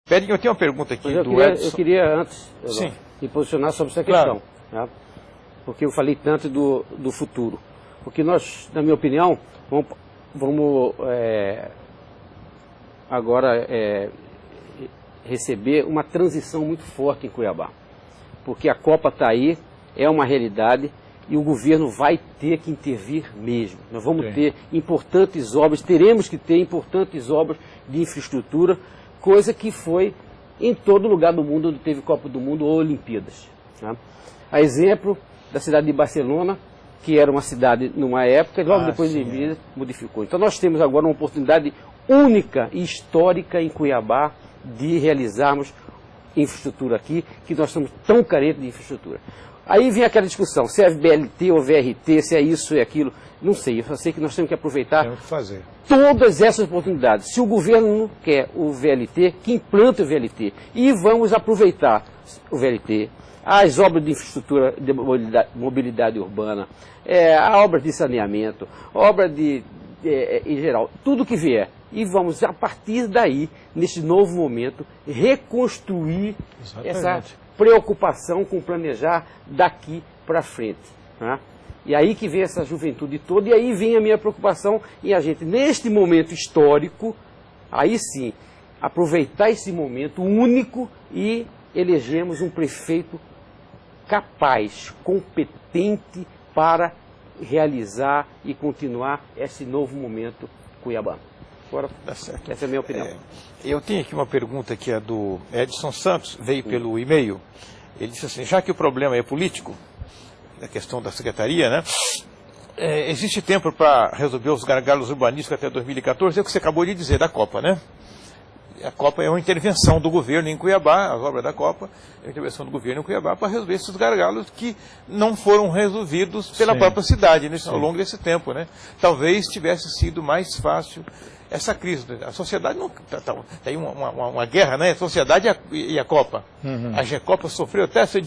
Pedrinho, eu tenho uma pergunta aqui do Eu Edson. queria antes Sim. me posicionar sobre essa questão. Claro. Né? Porque eu falei tanto do futuro. Porque nós, na minha opinião, vamos agora receber uma transição muito forte em Cuiabá. Porque a Copa está aí, é uma realidade, e o governo vai ter que intervir mesmo. Nós vamos ter importantes obras, teremos que ter importantes obras de infraestrutura, coisa que foi em todo lugar do mundo onde teve Copa do Mundo ou Olimpíadas. Né? A exemplo da cidade de Barcelona, que era uma cidade numa época, e logo depois de vida modificou. Então nós temos agora uma oportunidade única e histórica em Cuiabá de realizarmos infraestrutura aqui, que nós estamos tão carentes de infraestrutura. Aí vem aquela discussão, se é VLT ou VRT, se é isso ou é aquilo, não sei, eu só sei que nós temos que aproveitar todas essas oportunidades. Se o governo não quer o VLT, que implante o VLT, e vamos aproveitar o VLT, as obras de infraestrutura de mobilidade urbana, a obra de saneamento, obra em geral, tudo que vier. E vamos, a partir daí, nesse novo momento, reconstruir essa preocupação com planejar daqui para frente. Né? E aí que vem essa juventude toda, e aí vem a minha preocupação em a gente, neste momento histórico, aí sim, aproveitar esse momento único e elegemos um prefeito capaz, competente para realizar e continuar esse novo momento cuiabano. Agora, essa é a minha opinião. Eu tenho aqui uma pergunta que é do Edson Santos, veio pelo e-mail. Ele disse assim, já que o problema é político, a questão da secretaria, né? Existe tempo para resolver os gargalos urbanísticos até 2014, é o que você acabou de dizer da Copa, né? A Copa é uma intervenção do governo em Cuiabá, as obras da Copa, é uma intervenção do governo em Cuiabá para resolver esses gargalos que não foram resolvidos pela própria cidade ao longo desse tempo, né? Talvez tivesse sido mais fácil essa crise. A sociedade não tem uma guerra, né? A sociedade e a Copa. A Copa sofreu até ser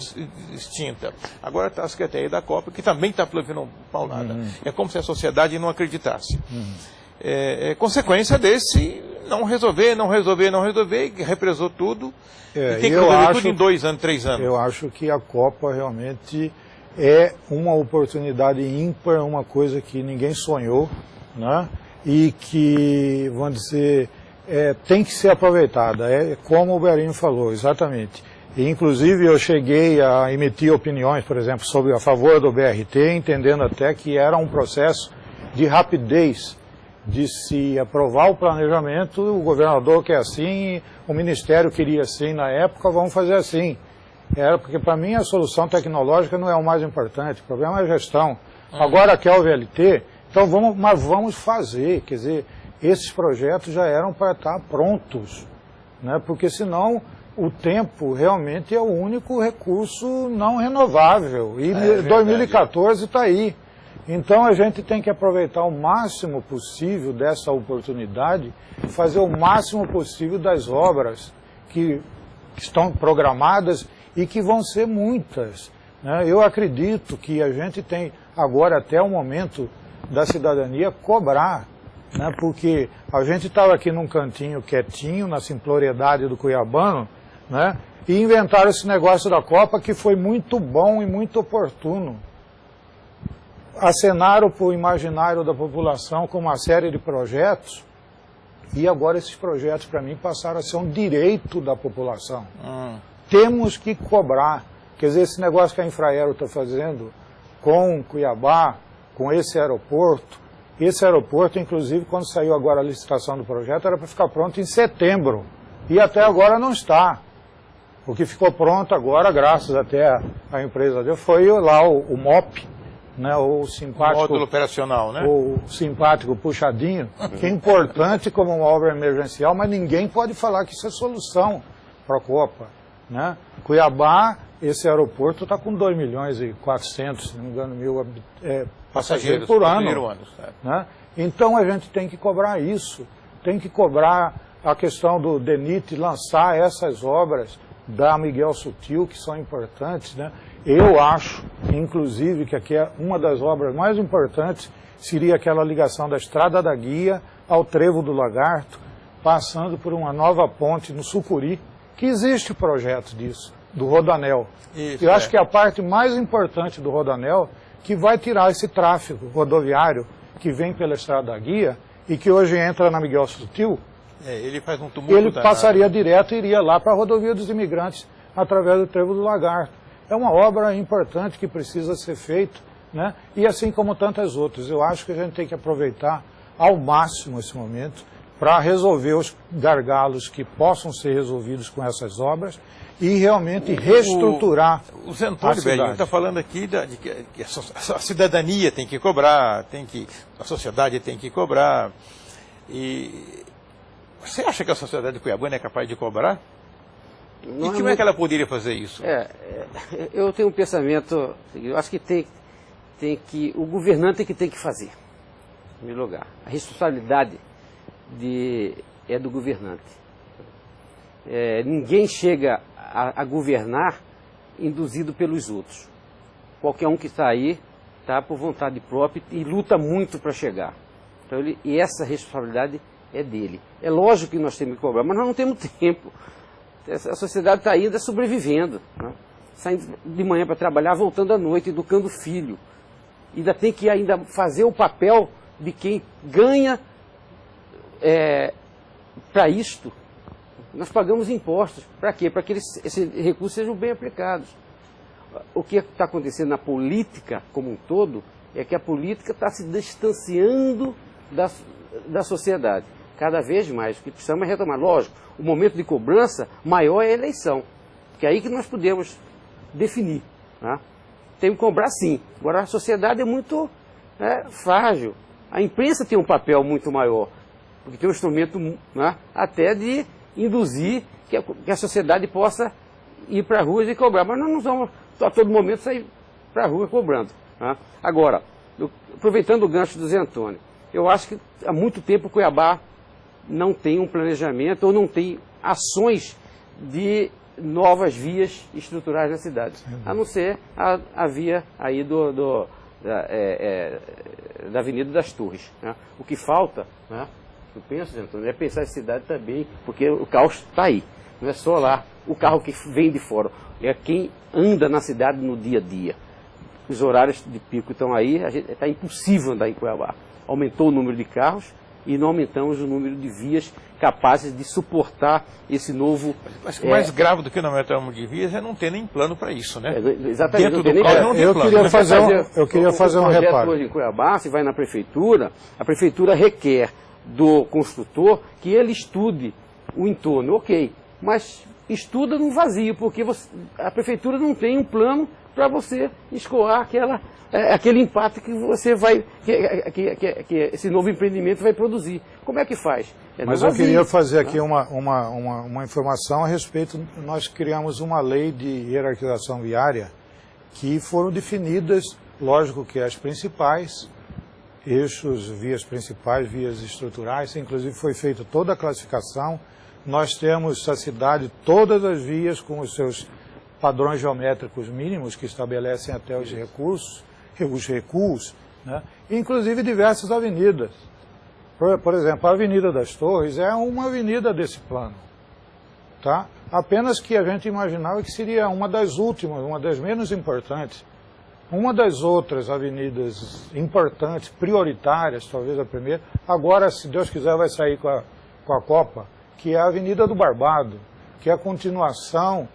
extinta. Agora está a Secretaria da Copa, que também está levando paulada. É como se a sociedade não acreditasse. É consequência desse não resolver, que represou tudo. E tem que resolver tudo em 2 anos, 3 anos. Eu acho que a Copa realmente é uma oportunidade ímpar, uma coisa que ninguém sonhou, né? E que, vamos dizer, tem que ser aproveitada. É como o Berinho falou, exatamente. E, inclusive, eu cheguei a emitir opiniões, por exemplo, sobre a favor do BRT, entendendo até que era um processo de rapidez, de se aprovar o planejamento, o governador quer assim, o ministério queria assim na época, vamos fazer assim. Porque para mim a solução tecnológica não é o mais importante, o problema é a gestão. Agora quer o VLT, então vamos fazer, quer dizer, esses projetos já eram para estar prontos, né? Porque senão o tempo realmente é o único recurso não renovável, e 2014 está aí. Então a gente tem que aproveitar o máximo possível dessa oportunidade, fazer o máximo possível das obras que estão programadas e que vão ser muitas, né? Eu acredito que a gente tem agora até o momento da cidadania cobrar, né? Porque a gente estava aqui num cantinho quietinho, na simploriedade do cuiabano, né? E inventaram esse negócio da Copa que foi muito bom e muito oportuno. Acenaram para o imaginário da população com uma série de projetos, e agora esses projetos, para mim, passaram a ser um direito da população. Temos que cobrar. Quer dizer, esse negócio que a Infraero está fazendo com Cuiabá, com esse aeroporto, inclusive, quando saiu agora a licitação do projeto, era para ficar pronto em setembro, e até agora não está. O que ficou pronto agora, graças até à empresa dele, foi lá o MOP, né, o simpático, módulo operacional, né? O simpático puxadinho, que é importante como uma obra emergencial, mas ninguém pode falar que isso é solução para a Copa, né? Cuiabá, esse aeroporto está com 2 milhões e 400, se não me engano, mil passageiros por ano, né? Então a gente tem que cobrar isso, tem que cobrar a questão do DENIT lançar essas obras da Miguel Sutil, que são importantes, né? Eu acho, inclusive, que aqui é uma das obras mais importantes, seria aquela ligação da Estrada da Guia ao Trevo do Lagarto, passando por uma nova ponte no Sucuri, que existe projeto disso, do Rodoanel. Isso, Eu acho que é a parte mais importante do Rodoanel, que vai tirar esse tráfego rodoviário que vem pela Estrada da Guia e que hoje entra na Miguel Sutil. Ele faz um tumulto Ele danado. passaria direto e iria lá para a Rodovia dos Imigrantes, através do Trevo do Lagarto. É uma obra importante que precisa ser feita, né? E assim como tantas outras. Eu acho que a gente tem que aproveitar ao máximo esse momento para resolver os gargalos que possam ser resolvidos com essas obras e realmente reestruturar o Zé Antônio Belinho está falando aqui de que a cidadania tem que cobrar, a sociedade tem que cobrar. E você acha que a sociedade cuiabana é capaz de cobrar? Não e como é que ela poderia fazer isso? Eu tenho um pensamento, eu acho que o governante tem que fazer, em primeiro lugar. A responsabilidade é do governante. Ninguém chega a governar induzido pelos outros. Qualquer um que está aí está por vontade própria e luta muito para chegar. Então, e essa responsabilidade é dele. É lógico que nós temos que cobrar, mas nós não temos tempo. A sociedade está ainda sobrevivendo, né? Saindo de manhã para trabalhar, voltando à noite, educando o filho. Ainda tem que fazer o papel de quem ganha para isto. Nós pagamos impostos. Para quê? Para que esses recursos sejam bem aplicados. O que está acontecendo na política como um todo é que a política está se distanciando da sociedade. Cada vez mais. O que precisamos é retomar. Lógico, o momento de cobrança maior é a eleição. Que é aí que nós podemos definir. Né? Tem que cobrar sim. Agora a sociedade é muito frágil. A imprensa tem um papel muito maior. Porque tem um instrumento, né, até de induzir que a sociedade possa ir para a rua e cobrar. Mas nós não vamos a todo momento sair para a rua cobrando. Né? Agora, aproveitando o gancho do Zé Antônio, eu acho que há muito tempo o Cuiabá não tem um planejamento ou não tem ações de novas vias estruturais na cidade. A não ser a via aí da Avenida das Torres. Né? O que falta, né, eu penso, Antônio, é pensar a cidade também, porque o caos está aí. Não é só lá o carro que vem de fora, é quem anda na cidade no dia a dia. Os horários de pico estão aí, está impossível andar em Cuiabá. Aumentou o número de carros e não aumentamos o número de vias capazes de suportar esse novo... Mas o mais grave do que não aumentar o número de vias é não ter nem plano para isso, né? Exatamente. Dentro do plano não tem eu plano. queria fazer um reparo. Hoje em Cuiabá, se vai na prefeitura, a prefeitura requer do construtor que ele estude o entorno, ok, mas estuda no vazio, porque a prefeitura não tem um plano para você escoar aquele impacto que você vai, que esse novo empreendimento vai produzir. Como é que faz? Mas eu queria fazer aqui uma informação a respeito. Nós criamos uma lei de hierarquização viária que foram definidas, lógico que as principais, eixos, vias principais, vias estruturais, inclusive foi feita toda a classificação. Nós temos a cidade, todas as vias com os seus padrões geométricos mínimos que estabelecem até os recuos, né? Inclusive diversas avenidas. Por exemplo, a Avenida das Torres é uma avenida desse plano. Tá? Apenas que a gente imaginava que seria uma das últimas, uma das menos importantes. Uma das outras avenidas importantes, prioritárias, talvez a primeira, agora, se Deus quiser, vai sair com a Copa, que é a Avenida do Barbado, que é a continuação,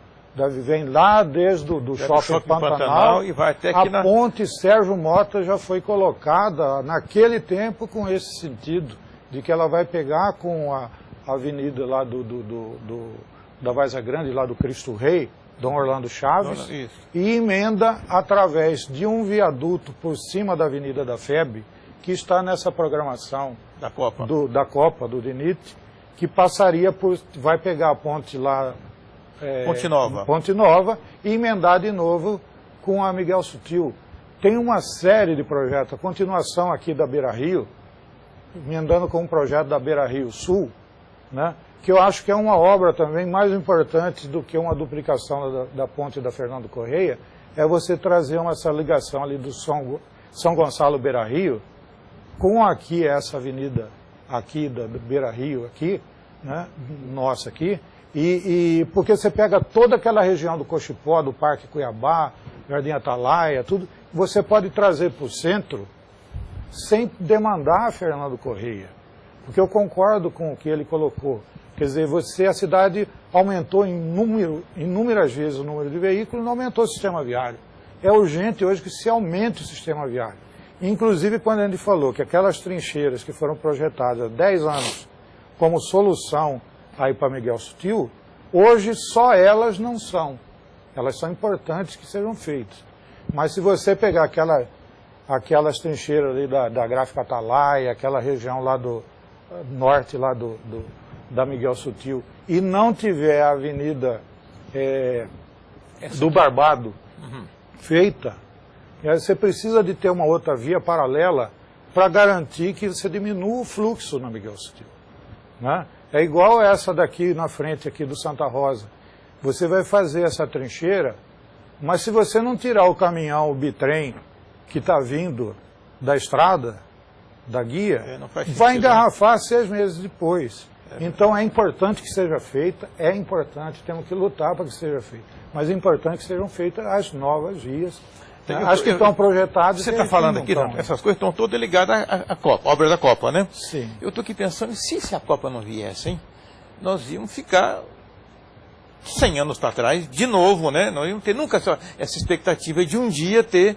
vem lá desde o Shopping Pantanal e vai até aqui a ponte Sérgio Mota já foi colocada naquele tempo com esse sentido, de que ela vai pegar com a avenida lá da Várzea Grande, lá do Cristo Rei, Dom Orlando Chaves, e emenda através de um viaduto por cima da Avenida da FEB, que está nessa programação da Copa, do DENIT, que passaria vai pegar a ponte lá, Ponte Nova, e emendar de novo com a Miguel Sutil. Tem uma série de projetos, a continuação aqui da Beira Rio, emendando com um projeto da Beira Rio Sul, né? Que eu acho que é uma obra também mais importante do que uma duplicação da ponte da Fernando Correia, é você trazer essa ligação ali do São Gonçalo Beira Rio, com aqui essa avenida aqui da Beira Rio, aqui, né, nossa aqui, Porque você pega toda aquela região do Cochipó, do Parque Cuiabá, Jardim Atalaia, tudo, você pode trazer para o centro sem demandar Fernando Correia. Porque eu concordo com o que ele colocou. Quer dizer, a cidade aumentou inúmeras vezes o número de veículos, não aumentou o sistema viário. É urgente hoje que se aumente o sistema viário. Inclusive, quando a gente falou que aquelas trincheiras que foram projetadas há 10 anos como solução aí para Miguel Sutil, hoje só elas não são. Elas são importantes que sejam feitas. Mas se você pegar aquelas trincheiras ali da Gráfica Atalaia, aquela região lá do norte lá da Miguel Sutil, e não tiver a avenida do Barbado feita, você precisa de ter uma outra via paralela para garantir que você diminua o fluxo na Miguel Sutil. Né? É igual essa daqui na frente aqui do Santa Rosa. Você vai fazer essa trincheira, mas se você não tirar o caminhão, o bitrem que está vindo da estrada, da guia, vai engarrafar 6 meses depois. Então é importante que seja feita, é importante, temos que lutar para que seja feita. Mas é importante que sejam feitas as novas vias. As que estão projetadas... Você está falando aqui, não, essas coisas estão todas ligadas à Copa, à obra da Copa, né? Sim. Eu estou aqui pensando, se a Copa não viesse, hein, nós íamos ficar 100 anos para trás, de novo, né? Nós íamos ter nunca essa expectativa de um dia ter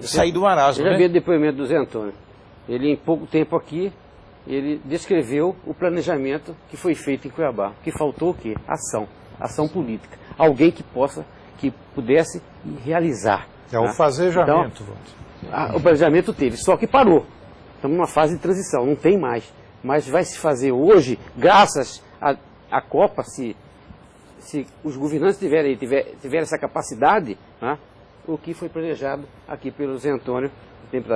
saído do marasmo, Eu já né? vi o depoimento do Zé Antônio. Ele, em pouco tempo aqui, ele descreveu o planejamento que foi feito em Cuiabá. Que faltou o quê? Ação política. Alguém que pudesse realizar. É o fazejamento. Então, o planejamento teve, só que parou. Estamos numa fase de transição, não tem mais. Mas vai se fazer hoje, graças à Copa, se os governantes tiverem essa capacidade, né, o que foi planejado aqui pelo Zé Antônio,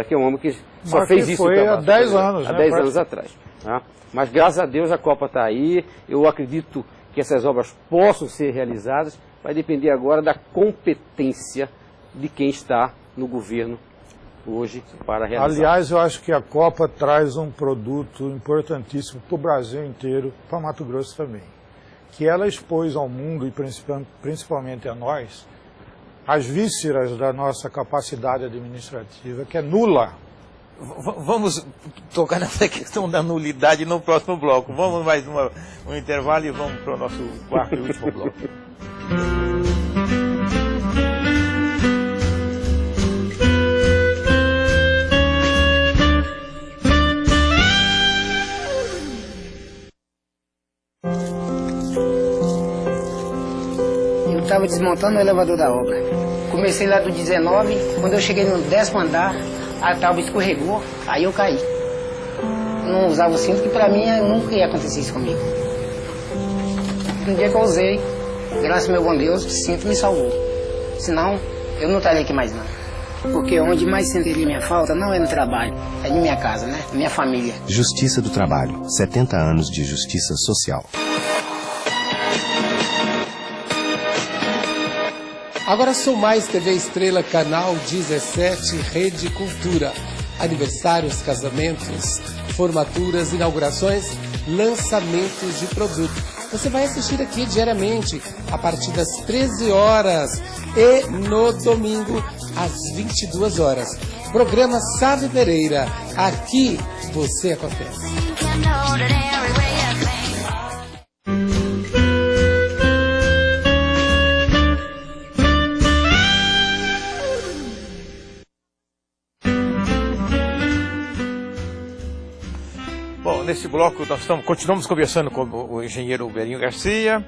que é um homem que só fez isso. Foi há 10 anos. Há 10 anos atrás. Tá? Mas graças a Deus a Copa está aí, eu acredito que essas obras possam ser realizadas, vai depender agora da competência de quem está no governo hoje para realizar. Aliás, eu acho que a Copa traz um produto importantíssimo para o Brasil inteiro, para Mato Grosso também, que ela expôs ao mundo e principalmente a nós as vísceras da nossa capacidade administrativa, que é nula. Vamos tocar nessa questão da nulidade no próximo bloco. Vamos mais um intervalo e vamos para o nosso quarto e último bloco. Eu estava desmontando o elevador da obra. Comecei lá do 19, quando eu cheguei no 10º andar, a tábua escorregou, aí eu caí. Não usava o cinto, que pra mim nunca ia acontecer isso comigo. No dia que eu usei, graças ao meu bom Deus, o cinto me salvou. Senão, eu não estaria aqui mais não. Porque onde mais sentiria minha falta não é no trabalho, é de minha casa, né? Minha família. Justiça do Trabalho, 70 anos de justiça social. Agora Sou Mais TV Estrela, canal 17, Rede Cultura. Aniversários, casamentos, formaturas, inaugurações, lançamentos de produto. Você vai assistir aqui diariamente, a partir das 13 horas e no domingo, às 22 horas. Programa Sávio Pereira. Aqui você acontece. Bom, nesse bloco nós continuamos conversando com o engenheiro Berinho Garcia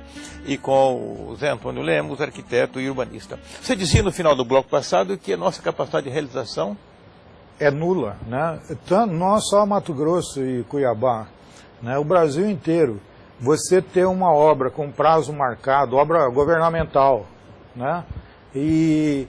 e com o Zé Antônio Lemos, arquiteto e urbanista. Você dizia no final do bloco passado que a nossa capacidade de realização é nula, né? Não só Mato Grosso e Cuiabá, né? O Brasil inteiro. Você ter uma obra com prazo marcado, obra governamental, né? E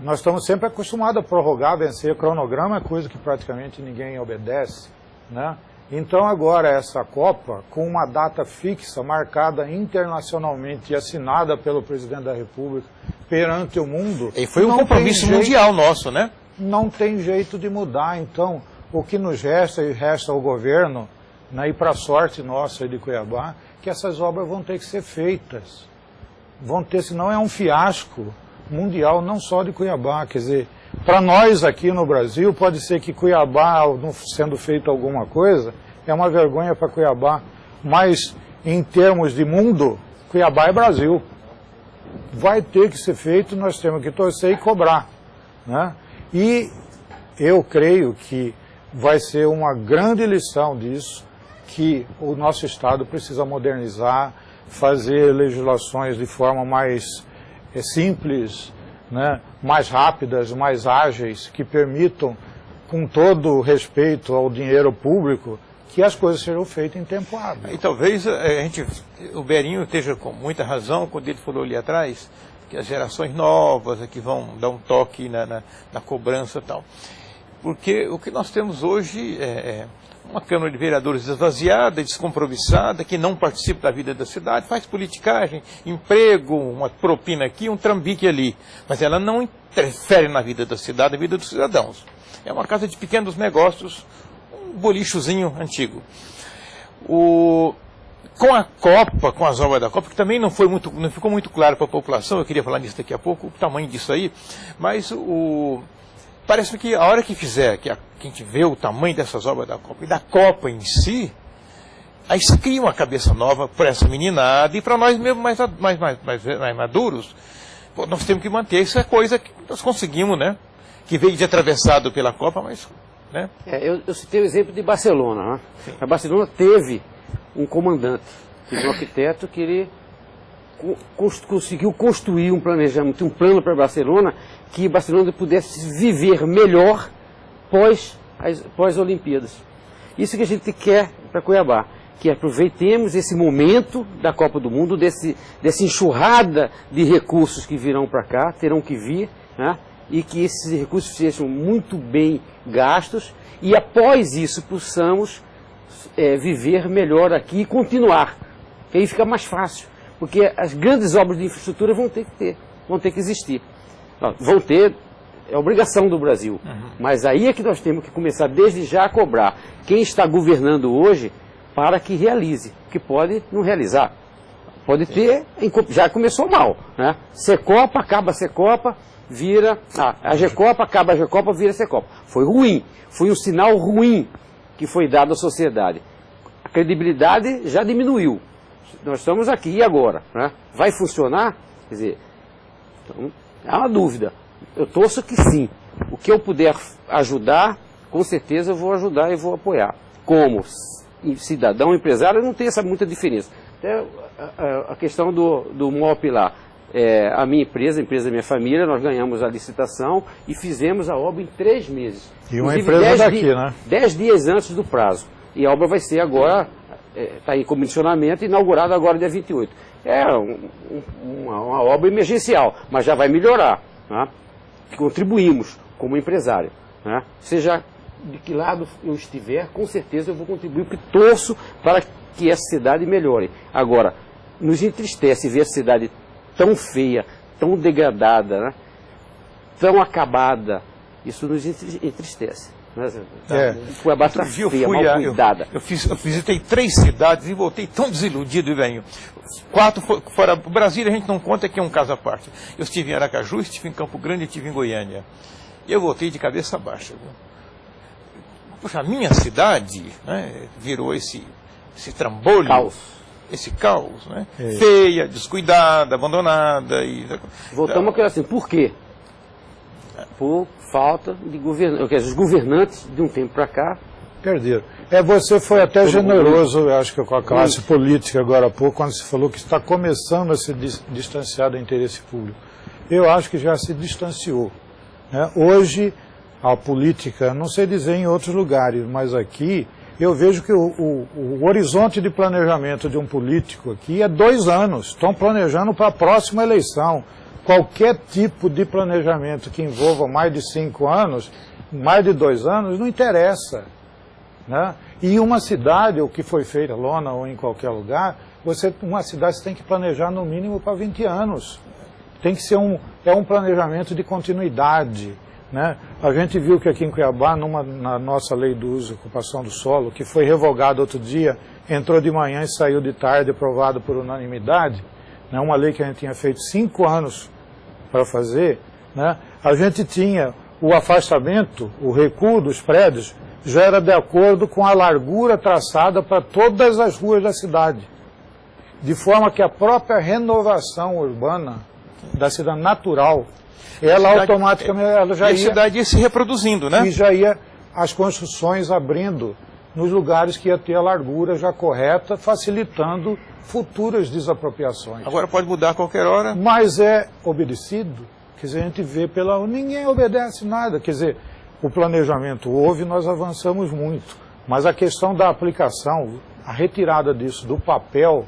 nós estamos sempre acostumados a prorrogar, vencer cronograma, é coisa que praticamente ninguém obedece, né? Então agora essa Copa, com uma data fixa, marcada internacionalmente e assinada pelo presidente da República perante o mundo... E foi um compromisso mundial nosso, né? Não tem jeito de mudar. Então, o que nos resta, e resta ao governo, né, e para a sorte nossa de Cuiabá, que essas obras vão ter que ser feitas. Vão ter, senão é um fiasco mundial, não só de Cuiabá. Quer dizer, para nós aqui no Brasil, pode ser que Cuiabá, não sendo feito alguma coisa, é uma vergonha para Cuiabá, mas em termos de mundo, Cuiabá é Brasil. Vai ter que ser feito, nós temos que torcer e cobrar, né? E eu creio que vai ser uma grande lição disso, que o nosso Estado precisa modernizar, fazer legislações de forma mais simples, né, mais rápidas, mais ágeis, que permitam, com todo respeito ao dinheiro público, que as coisas sejam feitas em tempo hábil. E talvez o Berinho esteja com muita razão quando ele falou ali atrás que as gerações novas é que vão dar um toque na cobrança e tal. Porque o que nós temos hoje é uma Câmara de Vereadores esvaziada, descompromissada, que não participa da vida da cidade, faz politicagem, emprego, uma propina aqui, um trambique ali. Mas ela não interfere na vida da cidade, na vida dos cidadãos. É uma casa de pequenos negócios, um bolichozinho antigo. Com a Copa, com as obras da Copa, que também não ficou muito claro para a população, eu queria falar nisso daqui a pouco, o tamanho disso aí, mas parece que a hora que fizer, que a gente vê o tamanho dessas obras da Copa e da Copa em si, aí se cria uma cabeça nova para essa meninada e para nós mesmo mais maduros. Pô, nós temos que manter, isso é coisa que nós conseguimos, né? Que veio de atravessado pela Copa, mas... né? Eu citei o exemplo de Barcelona, né? A Barcelona teve um comandante, um arquiteto que ele conseguiu construir um planejamento, um plano para Barcelona, que Barcelona pudesse viver melhor pós-Olimpíadas. Isso que a gente quer para Cuiabá, que aproveitemos esse momento da Copa do Mundo, dessa enxurrada de recursos que virão para cá, terão que vir, né? E que esses recursos sejam muito bem gastos e após isso possamos viver melhor aqui e continuar, que aí fica mais fácil. Porque as grandes obras de infraestrutura vão ter que existir. Vão ter, é obrigação do Brasil. Mas aí é que nós temos que começar desde já a cobrar quem está governando hoje para que realize, que pode não realizar. Pode ter, já começou mal, né? Secopa, acaba a Secopa, vira, a Gecopa, acaba a Gecopa, vira a Secopa. Foi ruim, foi um sinal ruim que foi dado à sociedade. A credibilidade já diminuiu. Nós estamos aqui, e agora? Né? Vai funcionar? Quer dizer, então, há uma dúvida. Eu torço que sim. O que eu puder ajudar, com certeza eu vou ajudar e vou apoiar. Como cidadão, empresário, não tem essa muita diferença. Até a questão do MOP lá. A minha empresa, a empresa da minha família, nós ganhamos a licitação e fizemos a obra em 3 meses. E uma empresa daqui, né? 10 dias antes do prazo. E a obra vai ser agora... está em comissionamento, inaugurado agora dia 28. É uma obra emergencial, mas já vai melhorar. Né? Contribuímos como empresário. Né? Seja de que lado eu estiver, com certeza eu vou contribuir, porque torço para que essa cidade melhore. Agora, nos entristece ver a cidade tão feia, tão degradada, né? Tão acabada. Isso nos entristece. Cuiabá está feia, mal cuidada. Eu visitei 3 cidades e voltei tão desiludido, velho. 4 fora Brasília, a gente não conta que é um caso à parte. Eu estive em Aracaju, estive em Campo Grande e estive em Goiânia. E eu voltei de cabeça baixa. Viu? Poxa, a minha cidade, né, virou esse trambolho. Caos. Esse caos, né? Feia, descuidada, abandonada. Voltamos àquela assim, por quê? Por falta de os governantes de um tempo para cá perderam. Você foi até generoso, eu acho que com a classe política agora há pouco, quando você falou que está começando a se distanciar do interesse público. Eu acho que já se distanciou. Né? Hoje, a política, não sei dizer em outros lugares, mas aqui, eu vejo que o horizonte de planejamento de um político aqui é 2 anos. Estão planejando para a próxima eleição. Qualquer tipo de planejamento que envolva mais de 5 anos, mais de 2 anos, não interessa. Né? E uma cidade, o que foi feito, Lona ou em qualquer lugar, uma cidade você tem que planejar no mínimo para 20 anos. Tem que ser um planejamento de continuidade. né? A gente viu que aqui em Cuiabá, na nossa lei do uso e ocupação do solo, que foi revogada outro dia, entrou de manhã e saiu de tarde, aprovado por unanimidade, né? Uma lei que a gente tinha feito 5 anos para fazer, né? A gente tinha o afastamento, o recuo dos prédios, já era de acordo com a largura traçada para todas as ruas da cidade. De forma que a própria renovação urbana da cidade natural, ela automaticamente ela já ia... a cidade ia se reproduzindo, né? E já ia as construções abrindo nos lugares que ia ter a largura já correta, facilitando futuras desapropriações. Agora pode mudar a qualquer hora. Mas é obedecido. Quer dizer, a gente vê ninguém obedece nada. Quer dizer, o planejamento houve, nós avançamos muito. Mas a questão da aplicação, a retirada disso do papel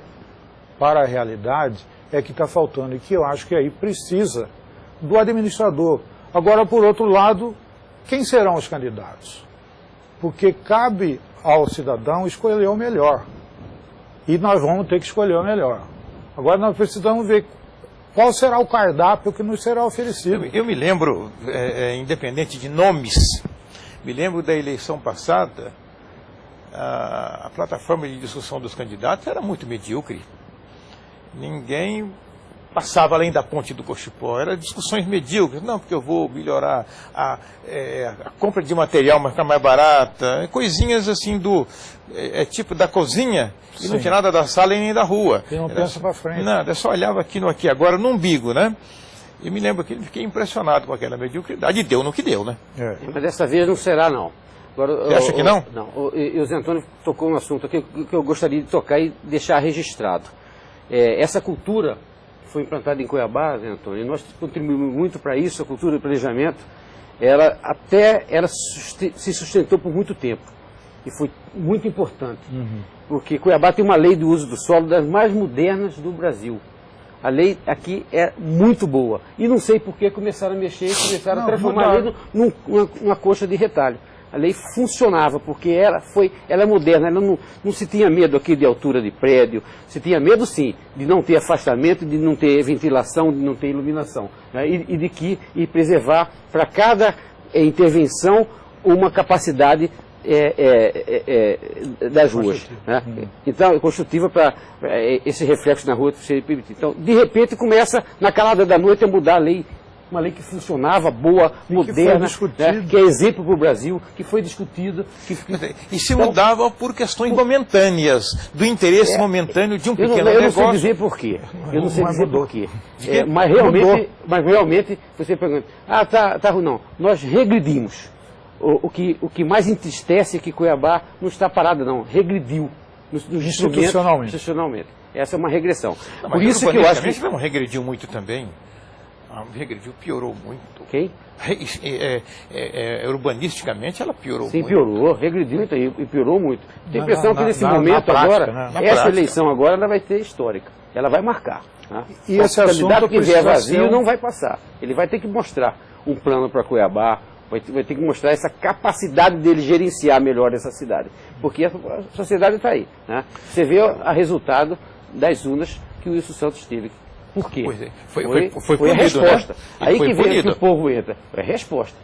para a realidade, é que está faltando. E que eu acho que aí precisa do administrador. Agora, por outro lado, quem serão os candidatos? Porque cabe ao cidadão escolher o melhor. E nós vamos ter que escolher o melhor. Agora nós precisamos ver qual será o cardápio que nos será oferecido. Eu me lembro, independente de nomes, me lembro da eleição passada, a plataforma de discussão dos candidatos era muito medíocre. Ninguém passava além da ponte do Cochipó, eram discussões medíocres. Não, porque eu vou melhorar a compra de material, vai ficar mais barata, coisinhas assim tipo da cozinha, e Sim. não tinha nada da sala e nem da rua. E não pensa para frente. Nada, eu só olhava aqui no aqui agora, no umbigo, né? E me lembro que fiquei impressionado com aquela mediocridade, e deu no que deu, né? Mas dessa vez não será, não. Agora, Você acha que não? Não. O Zé Antônio tocou um assunto aqui que eu gostaria de tocar e deixar registrado. Essa cultura que foi implantada em Cuiabá, Zé Antônio, e nós contribuímos muito para isso, a cultura do planejamento, ela se sustentou por muito tempo. E foi muito importante. Porque Cuiabá tem uma lei do uso do solo das mais modernas do Brasil. A lei aqui é muito boa. E não sei por que começaram a mexer, começaram a transformar a lei numa coxa de retalho. A lei funcionava, porque ela é moderna, ela não se tinha medo aqui de altura de prédio, se tinha medo sim, de não ter afastamento, de não ter ventilação, de não ter iluminação, né? e preservar para cada intervenção uma capacidade das ruas. Né? Então, construtiva para esse reflexo na rua ser permitido. Então, de repente, começa na calada da noite a mudar a lei. Uma lei que funcionava, boa, moderna, né, que é exemplo para o Brasil, que foi discutido. E se mudava por questões momentâneas, do interesse momentâneo de um pequeno negócio. Eu não sei dizer por quê. Eu não sei dizer por quê. Mas realmente, você pergunta, tá ruim, não. Nós regredimos. O que mais entristece é que Cuiabá não está parada, não. Regrediu. Institucionalmente. Essa é uma regressão. Não, por isso que eu acho que... não regrediu muito também. Regrediu, piorou muito. Quem? Urbanisticamente ela piorou Sim, muito. piorou, regrediu e piorou muito. Tem a impressão que nesse momento agora, essa eleição agora, ela vai ser histórica. Ela vai marcar. Né? E esse candidato que vier vazio não vai passar. Ele vai ter que mostrar um plano para Cuiabá, vai ter que mostrar essa capacidade dele gerenciar melhor essa cidade. Porque a sociedade está aí. Né? Você vê o resultado das urnas que o Wilson Santos teve. Por quê? Foi a resposta. Né? Aí que vem que o povo entra. É resposta.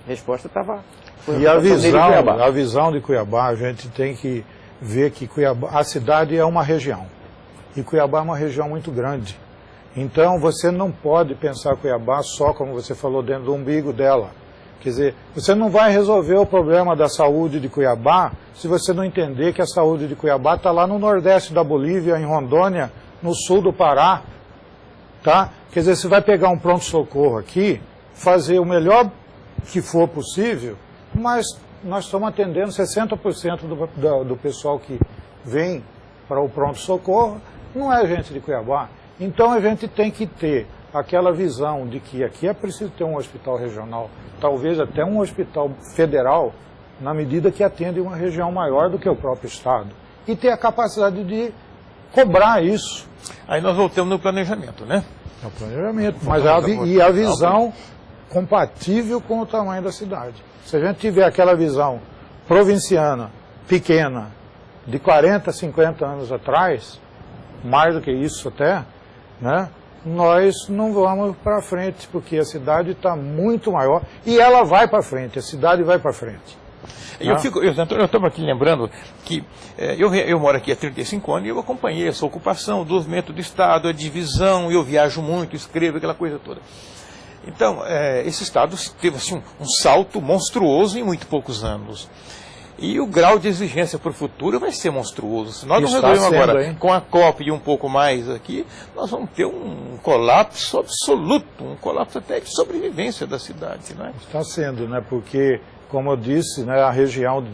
A resposta estava... E a visão de Cuiabá, a gente tem que ver que Cuiabá, a cidade é uma região. E Cuiabá é uma região muito grande. Então você não pode pensar Cuiabá só, como você falou, dentro do umbigo dela. Quer dizer, você não vai resolver o problema da saúde de Cuiabá se você não entender que a saúde de Cuiabá está lá no nordeste da Bolívia, em Rondônia, no sul do Pará. Tá? Quer dizer, você vai pegar um pronto-socorro aqui, fazer o melhor que for possível, mas nós estamos atendendo 60% do pessoal que vem para o pronto-socorro, não é gente de Cuiabá. Então a gente tem que ter aquela visão de que aqui é preciso ter um hospital regional, talvez até um hospital federal, na medida que atende uma região maior do que o próprio Estado. E ter a capacidade de cobrar isso. Aí nós voltamos no planejamento, né? É o planejamento, mas a visão compatível com o tamanho da cidade. Se a gente tiver aquela visão provinciana, pequena, de 40, 50 anos atrás, mais do que isso até, né? nós não vamos para frente, porque a cidade está muito maior e ela vai para frente, a cidade vai para frente. Eu estava aqui lembrando que eu moro aqui há 35 anos e eu acompanhei essa ocupação, o desenvolvimento do Estado, a divisão, eu viajo muito, escrevo, aquela coisa toda. Então, esse Estado teve assim, um salto monstruoso em muito poucos anos. E o grau de exigência para o futuro vai ser monstruoso. Se nós não resolvemos agora, hein? Com a COP e um pouco mais aqui, nós vamos ter um colapso absoluto, um colapso até de sobrevivência da cidade. Não é? Está sendo, né? Porque, como eu disse, né, a região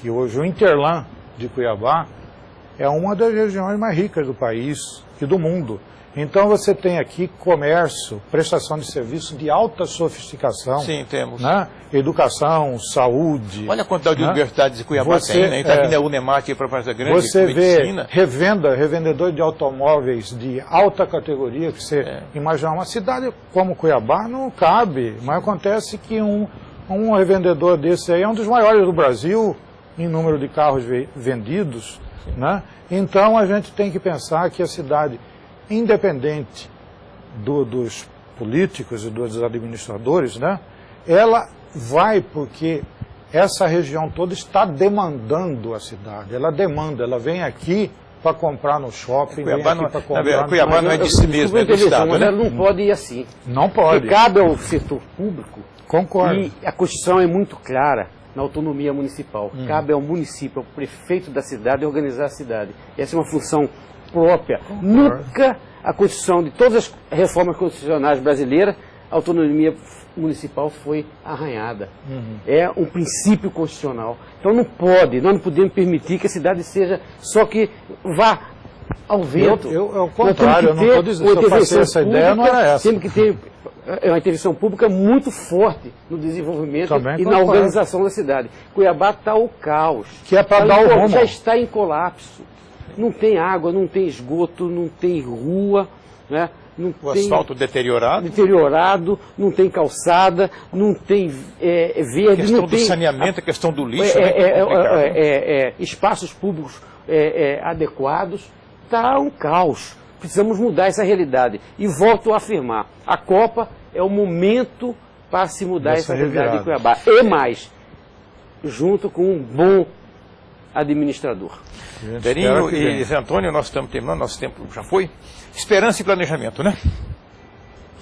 que hoje o Interlan de Cuiabá é uma das regiões mais ricas do país e do mundo. Então você tem aqui comércio, prestação de serviço de alta sofisticação. Sim, temos. Né? Educação, saúde. Olha a quantidade de universidades de Cuiabá tem, né? Está aqui na Unemate para Praça Grande, você medicina. Vê revendedor de automóveis de alta categoria, que você imagina, uma cidade como Cuiabá não cabe, mas acontece que um revendedor desse aí é um dos maiores do Brasil em número de carros vendidos. Né? Então a gente tem que pensar que a cidade, independente dos políticos e dos administradores, né, ela vai porque essa região toda está demandando a cidade. Ela demanda, ela vem aqui para comprar no shopping, Cuiabá vem aqui para comprar... Cuiabá não é de si mesmo, é do Estado, mas né? ela não pode ir assim. Não pode. Porque cabe ao setor público. Concordo. E a Constituição é muito clara na autonomia municipal. Cabe ao município, ao prefeito da cidade, organizar a cidade. Essa é uma função própria. Concordo. Nunca a Constituição, de todas as reformas constitucionais brasileiras, a autonomia municipal foi arranhada. É um princípio constitucional. Então não pode, nós não podemos permitir que a cidade seja só que vá ao vento. Ao contrário, eu não estou dizendo, se eu passei essa ideia, não era essa. Temos que ter uma intervenção pública muito forte no desenvolvimento Também e na organização da cidade. Cuiabá está o caos. Que é para dar o rumo. Já está em colapso. Não tem água, não tem esgoto, não tem rua, né? Não o tem asfalto deteriorado, não tem calçada, não tem verde, a questão não do tem saneamento, a questão do lixo, espaços públicos adequados. Está um caos. Precisamos mudar essa realidade. E volto a afirmar, a Copa é o momento para se mudar essa realidade em Cuiabá. E mais, junto com um bom administrador. Berinho e Zé Antônio, nós estamos terminando, nosso tempo já foi. Esperança e planejamento, né?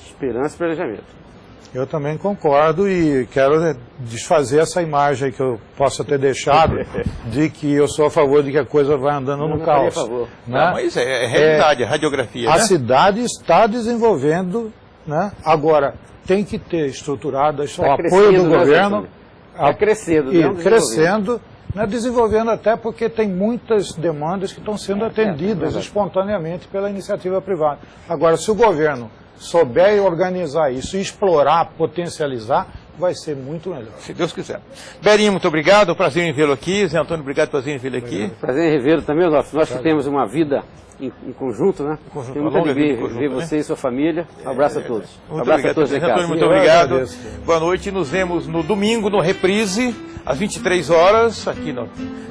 Esperança e planejamento. Eu também concordo e quero desfazer essa imagem que eu possa ter deixado de que eu sou a favor de que a coisa vai andando no caos. Favor. Né? Não, mas é realidade, é radiografia. A né? cidade está desenvolvendo, né? Agora tem que ter estruturado o apoio do governo. Está crescendo. E crescendo, né? Desenvolvendo até porque tem muitas demandas que estão sendo atendidas espontaneamente pela iniciativa privada. Agora, se o governo souber organizar isso, explorar, potencializar, vai ser muito melhor. Se Deus quiser. Berinho, muito obrigado, prazer em vê-lo aqui. Zé Antônio, obrigado por prazer em vê-lo aqui. Prazer em revê-lo também, nós que temos uma vida em conjunto, né? Tem muita alegria ver você e sua família. Um abraço a todos. Um abraço a todos em casa. Muito obrigado. Boa noite, nos vemos no domingo, no Reprise, às 23 horas, aqui na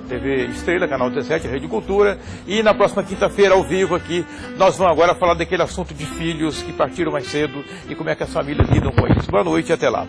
TV Estrela, canal 17, Rede Cultura. E na próxima quinta-feira, ao vivo aqui, nós vamos agora falar daquele assunto de filhos que partiram mais cedo e como é que as famílias lidam com isso. Boa noite e até lá.